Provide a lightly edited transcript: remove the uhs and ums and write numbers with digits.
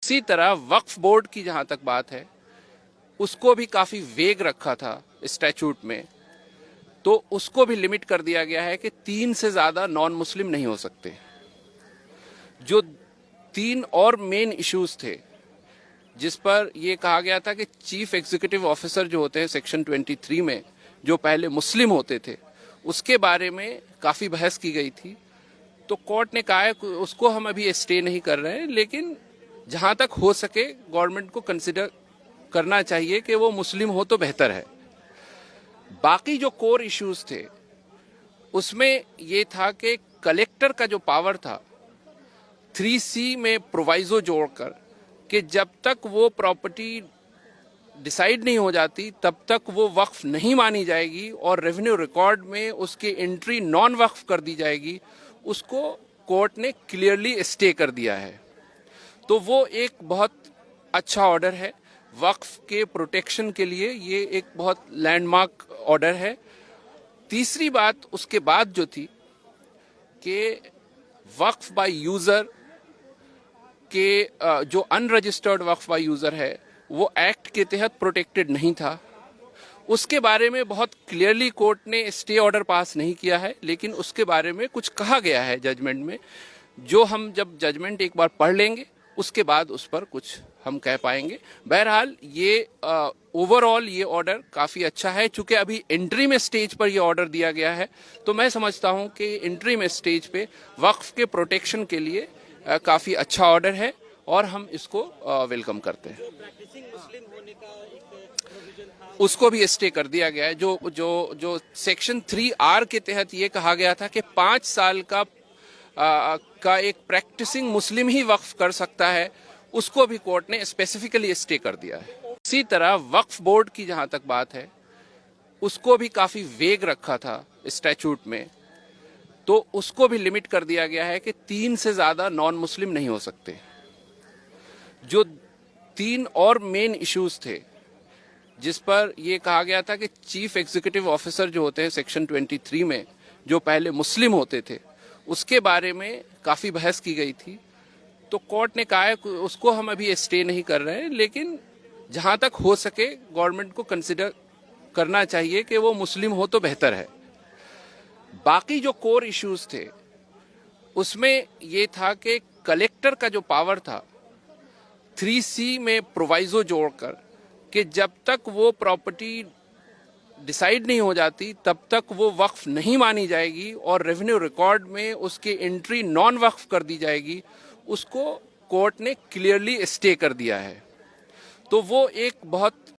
इसी तरह वक्फ बोर्ड की जहां तक बात है, उसको भी काफी वेग रखा था स्टैचूट में, तो उसको भी लिमिट कर दिया गया है कि 3 से ज्यादा नॉन मुस्लिम नहीं हो सकते। जो 3 और मेन इश्यूज थे जिस पर यह कहा गया था कि चीफ एग्जीक्यूटिव ऑफिसर जो होते हैं सेक्शन 23 में, जो पहले मुस्लिम होते थे, उसके बारे में काफी बहस की गई थी। तो कोर्ट ने कहा है कि उसको हम अभी स्टे नहीं कर रहे हैं, लेकिन जहां तक हो सके गवर्नमेंट को कंसिडर करना चाहिए कि वो मुस्लिम हो तो बेहतर है। बाकी जो कोर इश्यूज थे उसमें ये था कि कलेक्टर का जो पावर था 3C में प्रोवाइजो जोड़कर कि जब तक वो प्रॉपर्टी डिसाइड नहीं हो जाती तब तक वो वक्फ नहीं मानी जाएगी और रेवेन्यू रिकॉर्ड में उसकी एंट्री नॉन वक्फ कर दी जाएगी, उसको कोर्ट ने क्लियरली स्टे कर दिया है। तो वो एक बहुत अच्छा ऑर्डर है वक्फ के प्रोटेक्शन के लिए, ये एक बहुत लैंडमार्क ऑर्डर है। तीसरी बात उसके बाद जो थी कि वक्फ बाय यूजर के जो अनरजिस्टर्ड वक्फ बाय यूजर है वो एक्ट के तहत प्रोटेक्टेड नहीं था। उसके बारे में बहुत क्लियरली कोर्ट ने स्टे ऑर्डर पास नहीं किया है, लेकिन उसके बारे में कुछ कहा गया है जजमेंट में, जो हम जब जजमेंट एक बार पढ़ लेंगे उसके बाद उस पर कुछ हम कह पाएंगे। बहरहाल ये ओवरऑल ये ऑर्डर काफी अच्छा है। चूंकि अभी एंट्री में स्टेज पर ये ऑर्डर दिया गया है, तो मैं समझता हूं कि एंट्री में स्टेज पे वक्फ के प्रोटेक्शन के लिए काफी अच्छा ऑर्डर है और हम इसको वेलकम करते हैं। उसको भी स्टे कर दिया गया है। जो जो जो सेक्शन 3R के तहत ये कहा गया था कि 5 साल का एक प्रैक्टिसिंग मुस्लिम ही वक्फ कर सकता है, उसको भी कोर्ट ने स्पेसिफिकली स्टे कर दिया है। इसी तरह वक्फ बोर्ड की जहां तक बात है, उसको भी काफी वेग रखा था स्टैचूट में, तो उसको भी लिमिट कर दिया गया है कि 3 से ज्यादा नॉन मुस्लिम नहीं हो सकते। जो 3 और मेन इश्यूज थे जिस पर यह कहा गया था कि चीफ एग्जीक्यूटिव ऑफिसर जो होते हैं सेक्शन 23 में, जो पहले मुस्लिम होते थे, उसके बारे में काफी बहस की गई थी। तो कोर्ट ने कहा है कि उसको हम अभी स्टे नहीं कर रहे हैं, लेकिन जहां तक हो सके गवर्नमेंट को कंसिडर करना चाहिए कि वो मुस्लिम हो तो बेहतर है। बाकी जो कोर इश्यूज थे उसमें यह था कि कलेक्टर का जो पावर था 3C में प्रोवाइजो जोड़कर कि जब तक वो प्रॉपर्टी डिसाइड नहीं हो जाती तब तक वो वक्फ नहीं मानी जाएगी और रेवेन्यू रिकॉर्ड में उसकी एंट्री नॉन वक्फ कर दी जाएगी, उसको कोर्ट ने क्लियरली स्टे कर दिया है। तो वो एक बहुत